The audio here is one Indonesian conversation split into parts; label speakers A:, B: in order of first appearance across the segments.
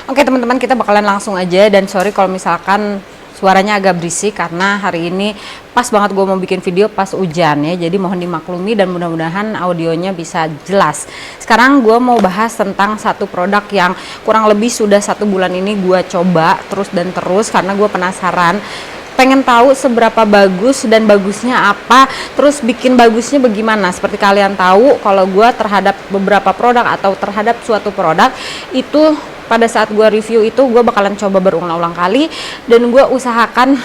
A: Oke teman-teman, kita bakalan langsung aja, dan sorry kalau misalkan suaranya agak berisik karena hari ini pas banget gue mau bikin video pas hujan ya, jadi mohon dimaklumi dan mudah-mudahan audionya bisa jelas. Sekarang gue mau bahas tentang satu produk yang kurang lebih sudah 1 bulan ini gue coba terus dan terus karena gue penasaran, pengen tahu seberapa bagus dan bagusnya apa, terus bikin bagusnya bagaimana. Seperti kalian tahu kalau gue terhadap beberapa produk atau terhadap suatu produk itu, pada saat gue review itu gue bakalan coba berulang-ulang kali dan gue usahakan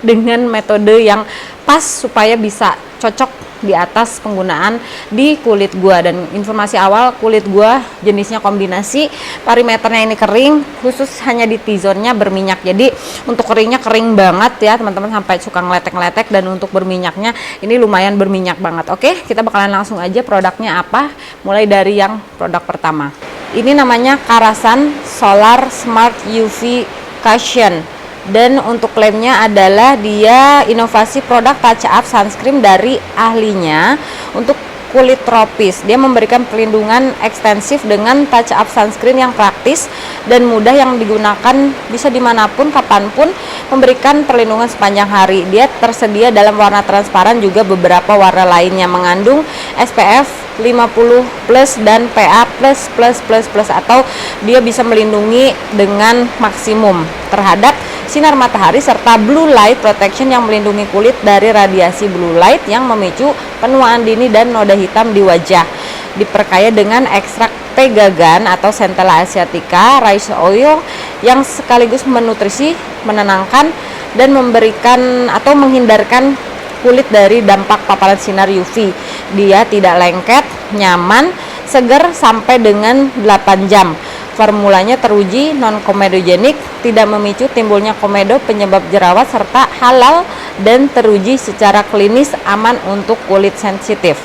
A: dengan metode yang pas supaya bisa cocok di atas penggunaan di kulit gue. Dan informasi awal, kulit gue jenisnya kombinasi, perimeternya ini kering, khusus hanya di T-zone-nya berminyak. Jadi untuk keringnya kering banget ya teman-teman, sampai suka ngeletek-ngeletek, dan untuk berminyaknya ini lumayan berminyak banget. Oke, kita bakalan langsung aja produknya apa, mulai dari yang produk pertama. Ini namanya Karasan Solar Smart UV Cushion, dan untuk klaimnya adalah dia inovasi produk touch up sunscreen dari ahlinya untuk kulit tropis. Dia memberikan perlindungan ekstensif dengan touch up sunscreen yang praktis dan mudah yang digunakan bisa dimanapun, kapanpun, memberikan perlindungan sepanjang hari. Dia tersedia dalam warna transparan, juga beberapa warna lainnya, mengandung SPF 50+ dan PA++++, atau dia bisa melindungi dengan maksimum terhadap sinar matahari serta blue light protection yang melindungi kulit dari radiasi blue light yang memicu penuaan dini dan noda hitam di wajah. Diperkaya dengan ekstrak pegagan atau Centella asiatica rice oil yang sekaligus menutrisi, menenangkan, dan memberikan atau menghindarkan kulit dari dampak paparan sinar UV. Dia tidak lengket, nyaman, segar sampai dengan 8 jam. Formulanya teruji non-komedogenik, tidak memicu timbulnya komedo penyebab jerawat, serta halal dan teruji secara klinis aman untuk kulit sensitif.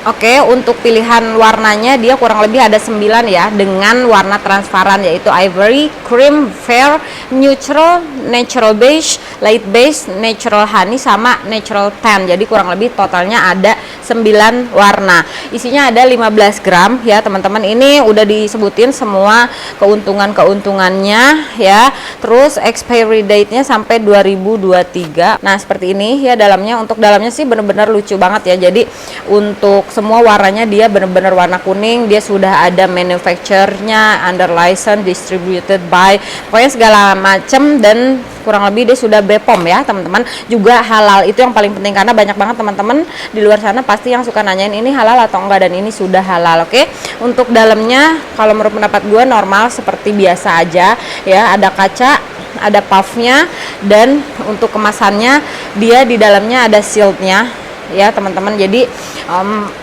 A: Oke, untuk pilihan warnanya dia kurang lebih ada 9 ya, dengan warna transparan, yaitu ivory, cream, fair, neutral, natural beige, light beige, natural honey, sama natural tan. Jadi kurang lebih totalnya ada 9 warna. Isinya ada 15 gram ya teman-teman. Ini udah disebutin semua keuntungan-keuntungannya ya. Terus expiry date-nya sampai 2023. Nah, seperti ini ya dalamnya. Untuk dalamnya sih bener-bener lucu banget ya. Jadi untuk semua warnanya dia bener-bener warna kuning. Dia sudah ada manufacturer-nya, under license, distributed by, pokoknya segala macem, dan kurang lebih dia sudah BPOM ya teman-teman. Juga halal, itu yang paling penting karena banyak banget teman-teman di luar sana pasti yang suka nanyain ini halal atau enggak, dan ini sudah halal. Oke, untuk dalamnya kalau menurut pendapat gue normal seperti biasa aja ya, ada kaca, ada puffnya, dan untuk kemasannya dia di dalamnya ada shieldnya ya teman-teman. Jadi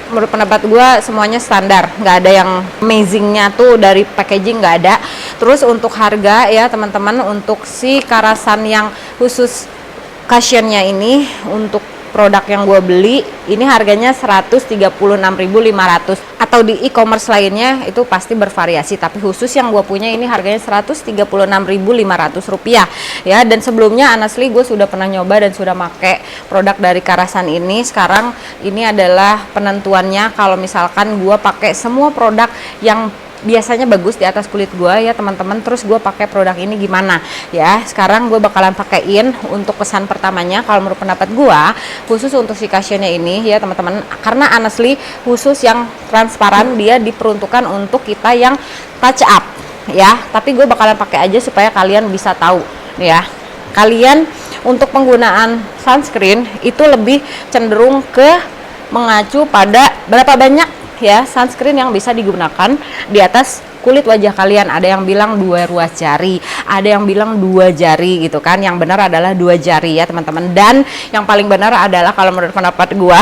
A: menurut pendapat gue semuanya standar, nggak ada yang amazingnya tuh dari packaging, nggak ada. Terus untuk harga ya teman-teman, untuk si Karasan yang khusus cushionnya ini, untuk produk yang gue beli ini harganya 136.500, atau di e-commerce lainnya itu pasti bervariasi, tapi khusus yang gue punya ini harganya 136.500 rupiah ya. Dan sebelumnya honestly gue sudah pernah nyoba dan sudah pakai produk dari Karasan ini. Sekarang ini adalah penentuannya kalau misalkan gue pakai semua produk yang biasanya bagus di atas kulit gue ya teman-teman, terus gue pakai produk ini gimana ya. Sekarang gue bakalan pakein untuk kesan pertamanya. Kalau menurut pendapat gue khusus untuk si cushionnya ini ya teman-teman, karena honestly khusus yang transparan dia diperuntukkan untuk kita yang touch up ya, tapi gue bakalan pakai aja supaya kalian bisa tahu ya. Kalian untuk penggunaan sunscreen itu lebih cenderung ke mengacu pada berapa banyak ya sunscreen yang bisa digunakan di atas kulit wajah kalian. Ada yang bilang 2 ruas jari, ada yang bilang 2 jari gitu kan. Yang benar adalah 2 jari ya teman-teman. Dan yang paling benar adalah kalau menurut pendapat gua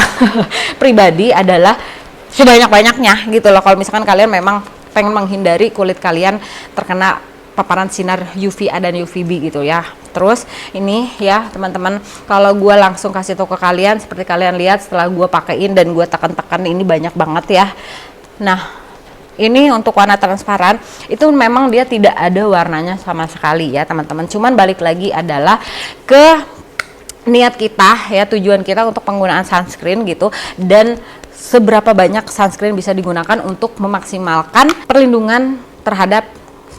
A: pribadi adalah sebanyak-banyaknya gitu loh. Kalau misalkan kalian memang pengen menghindari kulit kalian terkena paparan sinar UVA dan UVB gitu ya. Terus ini ya teman-teman, kalau gue langsung kasih tahu ke kalian, seperti kalian lihat setelah gue pakein dan gue tekan-tekan, ini banyak banget ya. Nah, ini untuk warna transparan itu memang dia tidak ada warnanya sama sekali ya teman-teman. Cuman balik lagi adalah ke niat kita ya, tujuan kita untuk penggunaan sunscreen gitu, dan seberapa banyak sunscreen bisa digunakan untuk memaksimalkan perlindungan terhadap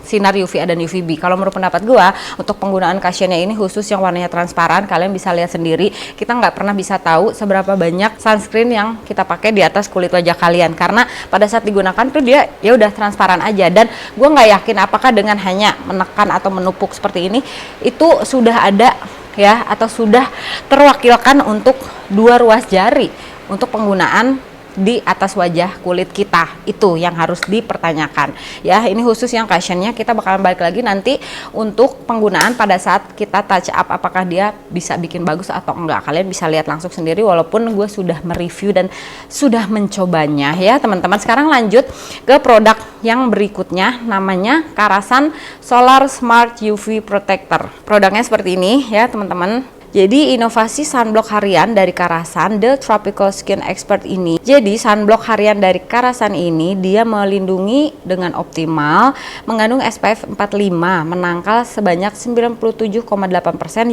A: sinar UVA dan UVB. Kalau menurut pendapat gua, untuk penggunaan cushionnya ini khusus yang warnanya transparan, kalian bisa lihat sendiri, kita nggak pernah bisa tahu seberapa banyak sunscreen yang kita pakai di atas kulit wajah kalian, karena pada saat digunakan tuh dia ya udah transparan aja. Dan gua nggak yakin apakah dengan hanya menekan atau menupuk seperti ini itu sudah ada ya, atau sudah terwakilkan untuk 2 ruas jari untuk penggunaan di atas wajah kulit kita. Itu yang harus dipertanyakan ya. Ini khusus yang cushionnya, kita bakalan balik lagi nanti untuk penggunaan pada saat kita touch up, apakah dia bisa bikin bagus atau enggak. Kalian bisa lihat langsung sendiri walaupun gue sudah mereview dan sudah mencobanya ya teman-teman. Sekarang lanjut ke produk yang berikutnya, namanya Karasan Solar Smart UV Protector. Produknya seperti ini ya teman-teman. Jadi inovasi sunblock harian dari Karasan The Tropical Skin Expert ini. Jadi sunblock harian dari Karasan ini dia melindungi dengan optimal, mengandung SPF 45, menangkal sebanyak 97,8%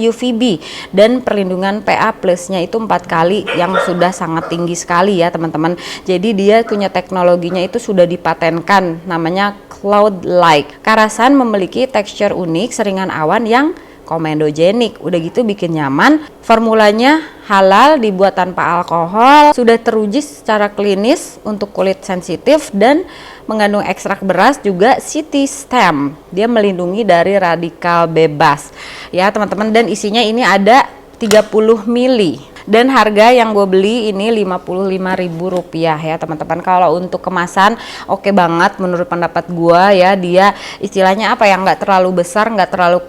A: UVB dan perlindungan PA plusnya itu 4 kali yang sudah sangat tinggi sekali ya teman-teman. Jadi dia punya teknologinya itu sudah dipatenkan, namanya Cloud Like. Karasan memiliki tekstur unik seringan awan yang komedogenik, udah gitu bikin nyaman. Formulanya halal, dibuat tanpa alkohol, sudah teruji secara klinis untuk kulit sensitif dan mengandung ekstrak beras juga CT stem. Dia melindungi dari radikal bebas ya teman-teman, dan isinya ini ada 30 ml. Dan harga yang gue beli ini Rp55.000 ya teman-teman. Kalau untuk kemasan oke banget menurut pendapat gue ya. Dia istilahnya apa ya, nggak terlalu besar, nggak terlalu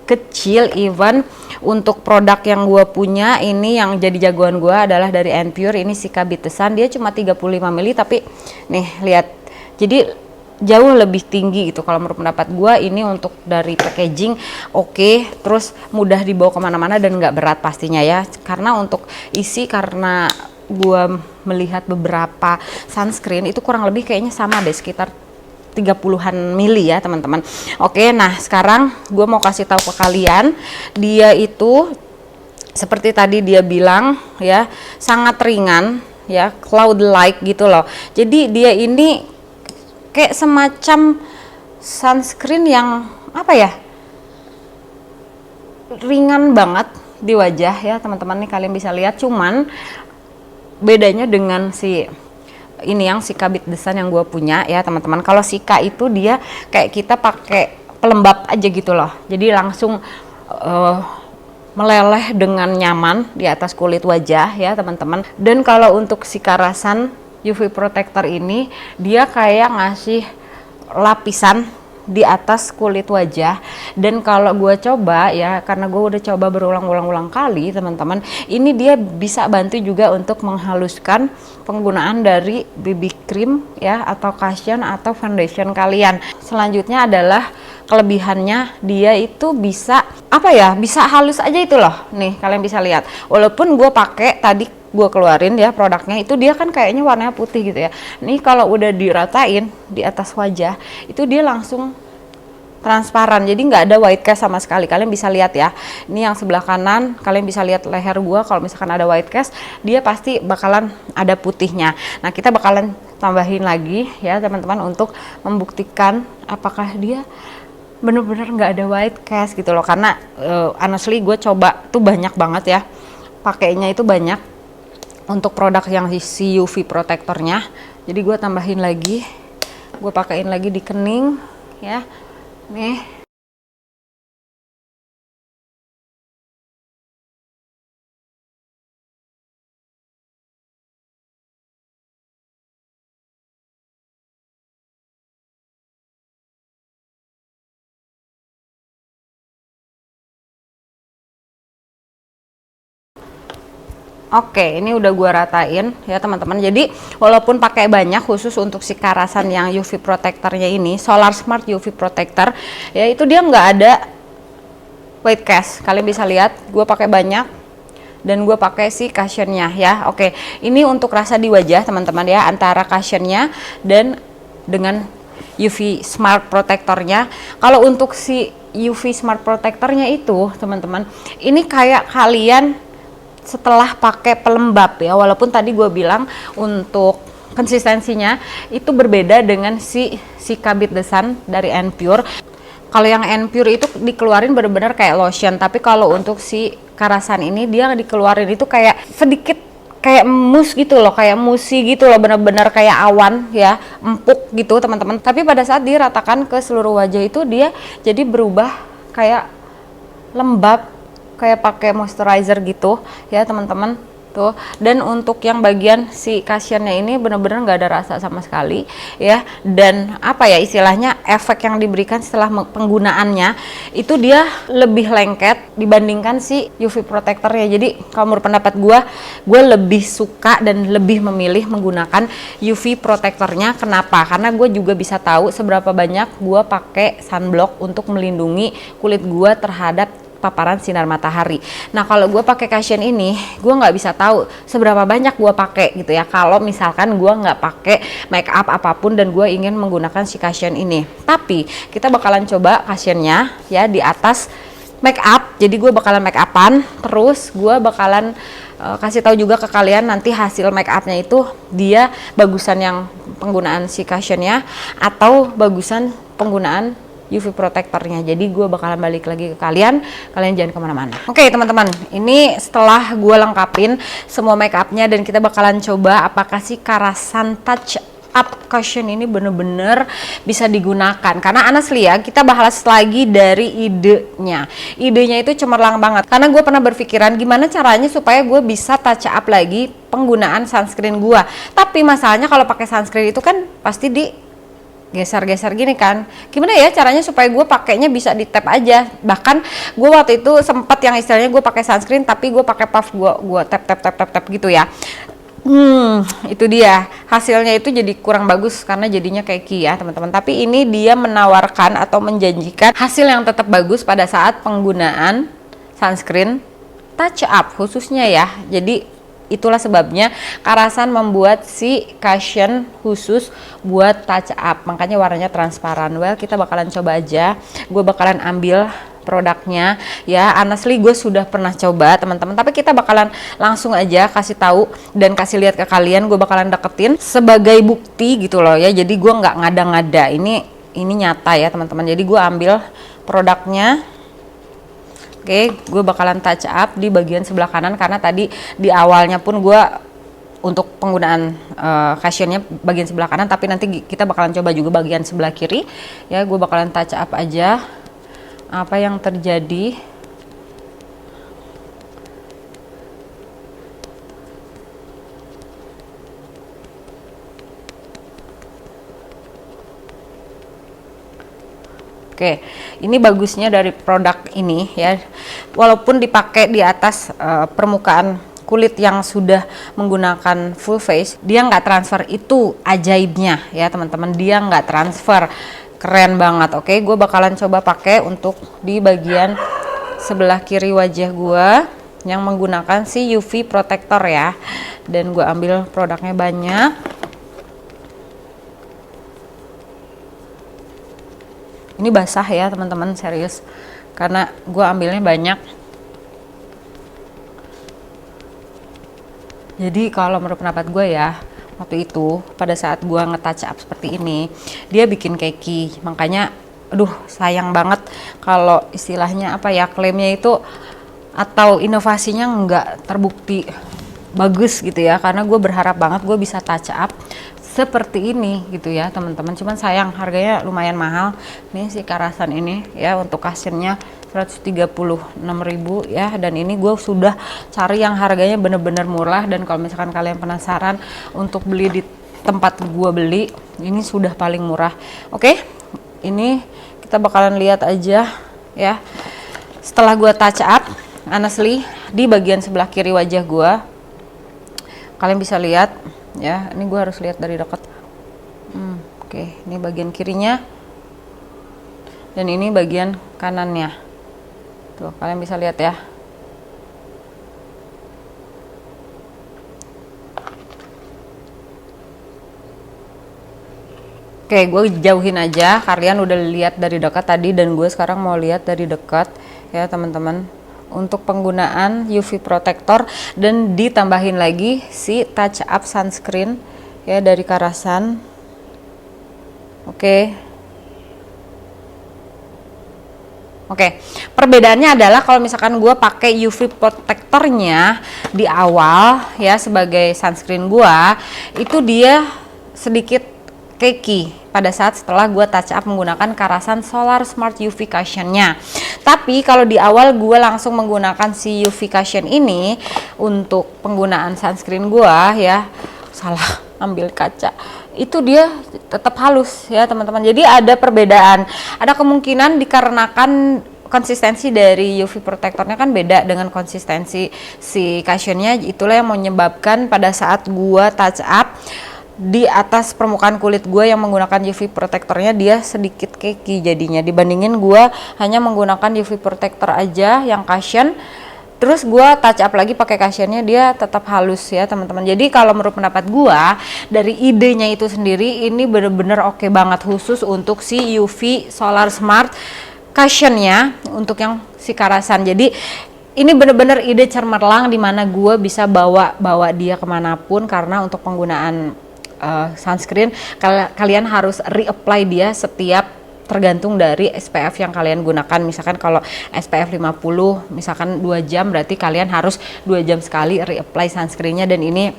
A: kecil. Even untuk produk yang gue punya ini yang jadi jagoan gue adalah dari N-Pure, ini Sika Bitesan. Dia cuma 35 ml tapi nih lihat, jadi jauh lebih tinggi gitu. Kalau menurut pendapat gue ini untuk dari packaging oke, terus mudah dibawa kemana-mana dan nggak berat pastinya ya. Karena untuk isi, karena gue melihat beberapa sunscreen itu kurang lebih kayaknya sama deh, sekitar 30-an mili ya teman-teman. Oke, nah sekarang gue mau kasih tahu ke kalian, dia itu seperti tadi dia bilang ya, sangat ringan ya, cloud like gitu loh. Jadi dia ini kayak semacam sunscreen yang apa ya, ringan banget di wajah ya teman-teman. Nih kalian bisa lihat, cuman bedanya dengan si ini yang Sika Bitesan yang gue punya ya teman-teman. Kalau Sika itu dia kayak kita pakai pelembab aja gitu loh, jadi langsung meleleh dengan nyaman di atas kulit wajah ya teman-teman. Dan kalau untuk si Karasan UV Protector ini dia kayak ngasih lapisan di atas kulit wajah. Dan kalau gue coba ya, karena gue udah coba berulang-ulang kali teman-teman, ini dia bisa bantu juga untuk menghaluskan penggunaan dari BB cream ya, atau cushion atau foundation kalian. Selanjutnya adalah kelebihannya, dia itu bisa apa ya, bisa halus aja itu loh. Nih kalian bisa lihat, walaupun gue pakai tadi gue keluarin ya produknya, itu dia kan kayaknya warnanya putih gitu ya. Nih kalau udah diratain di atas wajah itu dia langsung transparan, jadi nggak ada white cast sama sekali. Kalian bisa lihat ya, ini yang sebelah kanan kalian bisa lihat leher gue, kalau misalkan ada white cast dia pasti bakalan ada putihnya. Nah kita bakalan tambahin lagi ya teman-teman untuk membuktikan apakah dia bener-bener nggak ada white cast gitu loh. Karena honestly gue coba tuh banyak banget ya, pakainya itu banyak untuk produk yang si UV protectornya. Jadi gue tambahin lagi, gue pakein lagi di kening ya. Nih oke, ini udah gua ratain ya teman-teman. Jadi walaupun pakai banyak, khusus untuk si Karasan yang UV protectornya ini, Solar Smart UV Protector ya, itu dia nggak ada white cast. Kalian bisa lihat gue pakai banyak dan gue pakai si cushionnya ya. Oke, ini untuk rasa di wajah teman-teman ya, antara cushionnya dan dengan UV Smart Protectornya. Kalau untuk si UV Smart Protectornya itu teman-teman, ini kayak kalian setelah pakai pelembab ya, walaupun tadi gue bilang untuk konsistensinya itu berbeda dengan si Sika Bitesan dari N-Pure. Kalau yang N-Pure itu dikeluarin bener-bener kayak lotion, tapi kalau untuk si Karasan ini dia dikeluarin itu kayak sedikit kayak mus gitu loh, kayak musi gitu loh, bener-bener kayak awan ya, empuk gitu teman-teman. Tapi pada saat diratakan ke seluruh wajah itu dia jadi berubah kayak lembab, kayak pakai moisturizer gitu ya teman-teman tuh. Dan untuk yang bagian si cushionnya ini bener-bener nggak ada rasa sama sekali ya, dan apa ya istilahnya, efek yang diberikan setelah penggunaannya itu dia lebih lengket dibandingkan si UV protectornya. Jadi kalau menurut pendapat gue lebih suka dan lebih memilih menggunakan UV protectornya. Kenapa? Karena gue juga bisa tahu seberapa banyak gue pakai sunblock untuk melindungi kulit gue terhadap paparan sinar matahari. Nah kalau gue pakai cushion ini, gue nggak bisa tahu seberapa banyak gue pakai gitu ya. Kalau misalkan gue nggak pakai make up apapun dan gue ingin menggunakan si cushion ini, tapi kita bakalan coba cushionnya ya di atas make up. Jadi gue bakalan make upan, terus gue bakalan kasih tahu juga ke kalian nanti hasil make upnya itu dia bagusan yang penggunaan si cushionnya atau bagusan penggunaan UV protectornya. Jadi gue bakalan balik lagi ke kalian jangan kemana-mana. Oke teman-teman, ini setelah gue lengkapin semua make upnya dan kita bakalan coba apakah si Karasan Touch Up Cushion ini bener-bener bisa digunakan. Karena honestly ya, kita bahas lagi dari idenya itu cemerlang banget. Karena gue pernah berpikiran gimana caranya supaya gue bisa touch up lagi penggunaan sunscreen gue. Tapi masalahnya kalau pakai sunscreen itu kan pasti geser-geser gini kan, gimana ya caranya supaya gue pakainya bisa di tap aja. Bahkan gue waktu itu sempat yang istilahnya gue pakai sunscreen tapi gue pakai puff, gue tap gitu ya. Itu dia hasilnya itu jadi kurang bagus karena jadinya keki ya teman-teman. Tapi ini dia menawarkan atau menjanjikan hasil yang tetap bagus pada saat penggunaan sunscreen touch up khususnya ya. Jadi itulah sebabnya Karasan membuat si cushion khusus buat touch up, makanya warnanya transparan. Well, kita bakalan coba aja. Gue bakalan ambil produknya ya. Honestly gue sudah pernah coba teman-teman, tapi kita bakalan langsung aja kasih tahu dan kasih lihat ke kalian. Gue bakalan deketin sebagai bukti gitu loh ya. Jadi gue nggak ngada-ngada, ini nyata ya teman-teman. Jadi gue ambil produknya. Oke, gue bakalan touch up di bagian sebelah kanan karena tadi di awalnya pun gue untuk penggunaan cushionnya bagian sebelah kanan, tapi nanti kita bakalan coba juga bagian sebelah kiri ya. Gue bakalan touch up aja apa yang terjadi. Oke, ini bagusnya dari produk ini ya, walaupun dipakai di atas permukaan kulit yang sudah menggunakan full face, dia nggak transfer. Itu ajaibnya ya teman-teman, dia nggak transfer. Keren banget. Oke, gue bakalan coba pakai untuk di bagian sebelah kiri wajah gue yang menggunakan si UV protector ya. Dan gue ambil produknya banyak. Ini basah ya teman-teman, serius, karena gue ambilnya banyak. Jadi kalau menurut pendapat gue ya, waktu itu pada saat gue nge-touch up seperti ini, dia bikin keki. Makanya aduh sayang banget kalau istilahnya apa ya, klaimnya itu atau inovasinya nggak terbukti bagus gitu ya. Karena gue berharap banget gue bisa touch up seperti ini gitu ya teman-teman. Cuman sayang harganya lumayan mahal nih si Karasan ini ya. Untuk cushionnya 136.000 ya, dan ini gue sudah cari yang harganya bener-bener murah. Dan kalau misalkan kalian penasaran untuk beli di tempat gue beli, ini sudah paling murah. Oke, ini kita bakalan lihat aja ya setelah gue touch up. Honestly di bagian sebelah kiri wajah gue, kalian bisa lihat ya, ini gue harus lihat dari dekat. Oke, ini bagian kirinya dan ini bagian kanannya tuh, kalian bisa lihat ya. Oke, gue jauhin aja, kalian udah lihat dari dekat tadi dan gue sekarang mau lihat dari dekat ya teman-teman. Untuk penggunaan UV protector dan ditambahin lagi si touch up sunscreen ya dari Karasan. Oke. Oke, perbedaannya adalah kalau misalkan gue pakai UV protectornya di awal ya sebagai sunscreen gue, itu dia sedikit cakey pada saat setelah gue touch up menggunakan Karasan Solar Smart UV Cushion-nya. Tapi kalau di awal gue langsung menggunakan si UV Cushion ini untuk penggunaan sunscreen gue ya, salah ambil kaca, itu dia tetap halus ya teman-teman. Jadi ada perbedaan, ada kemungkinan dikarenakan konsistensi dari UV protectornya kan beda dengan konsistensi si cushionnya, itulah yang menyebabkan pada saat gua touch up di atas permukaan kulit gue yang menggunakan UV protectornya dia sedikit cakey jadinya, dibandingin gua hanya menggunakan UV protector aja yang cushion. Terus gue touch up lagi pakai cushionnya, dia tetap halus ya teman-teman. Jadi kalau menurut pendapat gue dari idenya itu sendiri ini bener-bener oke banget khusus untuk si UV Solar Smart Cushionnya untuk yang si Karasan. Jadi ini bener-bener ide cemerlang dimana gue bisa bawa dia kemanapun, karena untuk penggunaan sunscreen kalian harus reapply dia setiap tergantung dari SPF yang kalian gunakan. Misalkan kalau SPF 50 misalkan 2 jam, berarti kalian harus 2 jam sekali reapply sunscreennya, dan ini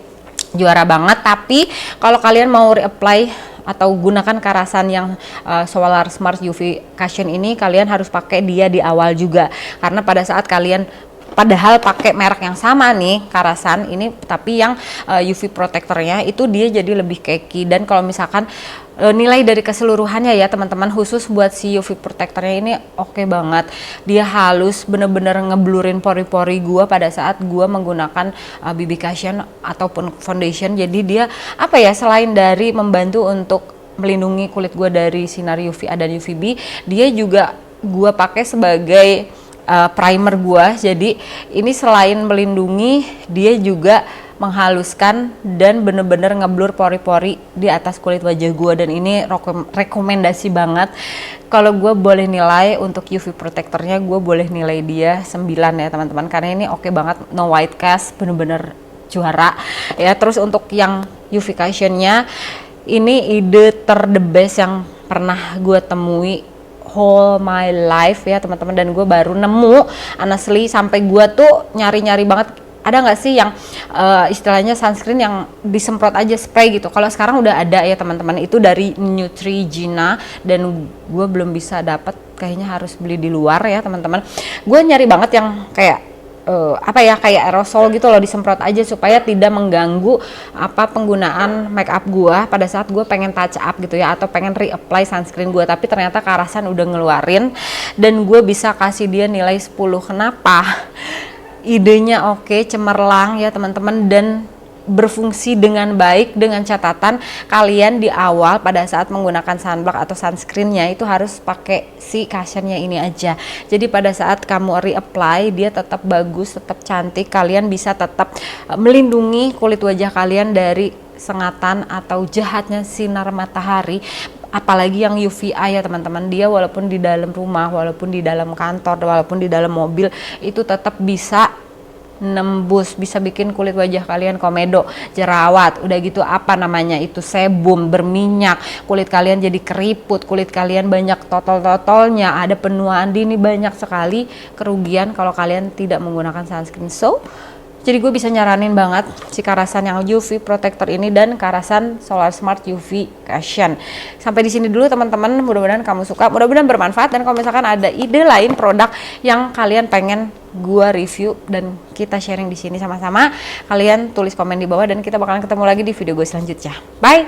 A: juara banget. Tapi kalau kalian mau reapply atau gunakan Karasan yang Solar Smart UV Cushion ini, kalian harus pakai dia di awal juga, karena pada saat kalian padahal pakai merek yang sama nih Karasan ini, tapi yang UV protectornya itu dia jadi lebih cakey. Dan kalau misalkan nilai dari keseluruhannya ya teman-teman, khusus buat si UV protectornya ini oke banget. Dia halus, bener-bener ngeblurin pori-pori gua pada saat gua menggunakan BB cushion ataupun foundation. Jadi dia apa ya, selain dari membantu untuk melindungi kulit gua dari sinar UVA dan UVB, dia juga gua pakai sebagai primer gua. Jadi ini selain melindungi, dia juga menghaluskan dan bener-bener ngeblur pori-pori di atas kulit wajah gue. Dan ini rekomendasi banget. Kalau gue boleh nilai untuk UV protectornya, gue boleh nilai dia 9 ya teman-teman, karena ini oke banget, no white cast, bener-bener juara ya. Terus untuk yang UV cushionnya, ini ide the best yang pernah gue temui whole my life ya teman-teman, dan gue baru nemu honestly, sampai gue tuh nyari-nyari banget ada nggak sih yang istilahnya sunscreen yang disemprot aja spray gitu. Kalau sekarang udah ada ya teman-teman, itu dari Neutrogena, dan gue belum bisa dapat, kayaknya harus beli di luar ya teman-teman. Gue nyari banget yang kayak kayak aerosol gitu loh, disemprot aja supaya tidak mengganggu penggunaan make up gua pada saat gue pengen touch up gitu ya, atau pengen reapply sunscreen gue. Tapi ternyata Karasan udah ngeluarin dan gue bisa kasih dia nilai 10. Kenapa? Idenya oke, cemerlang ya teman-teman, dan berfungsi dengan baik, dengan catatan kalian di awal pada saat menggunakan sunblock atau sunscreennya itu harus pakai si cushionnya ini aja. Jadi pada saat kamu reapply dia tetap bagus, tetap cantik, kalian bisa tetap melindungi kulit wajah kalian dari sengatan atau jahatnya sinar matahari. Apalagi yang UVA ya teman-teman, dia walaupun di dalam rumah, walaupun di dalam kantor, walaupun di dalam mobil, itu tetap bisa nembus, bisa bikin kulit wajah kalian komedo, jerawat, udah gitu sebum, berminyak, kulit kalian jadi keriput, kulit kalian banyak totol-totolnya, ada penuaan dini, banyak sekali kerugian kalau kalian tidak menggunakan sunscreen. Jadi gue bisa nyaranin banget si Karasan yang UV protector ini dan Karasan Solar Smart UV Cushion. Sampai di sini dulu teman-teman, mudah-mudahan kamu suka, mudah-mudahan bermanfaat, dan kalau misalkan ada ide lain produk yang kalian pengen gue review dan kita sharing di sini sama-sama, kalian tulis komen di bawah dan kita bakalan ketemu lagi di video gue selanjutnya. Bye.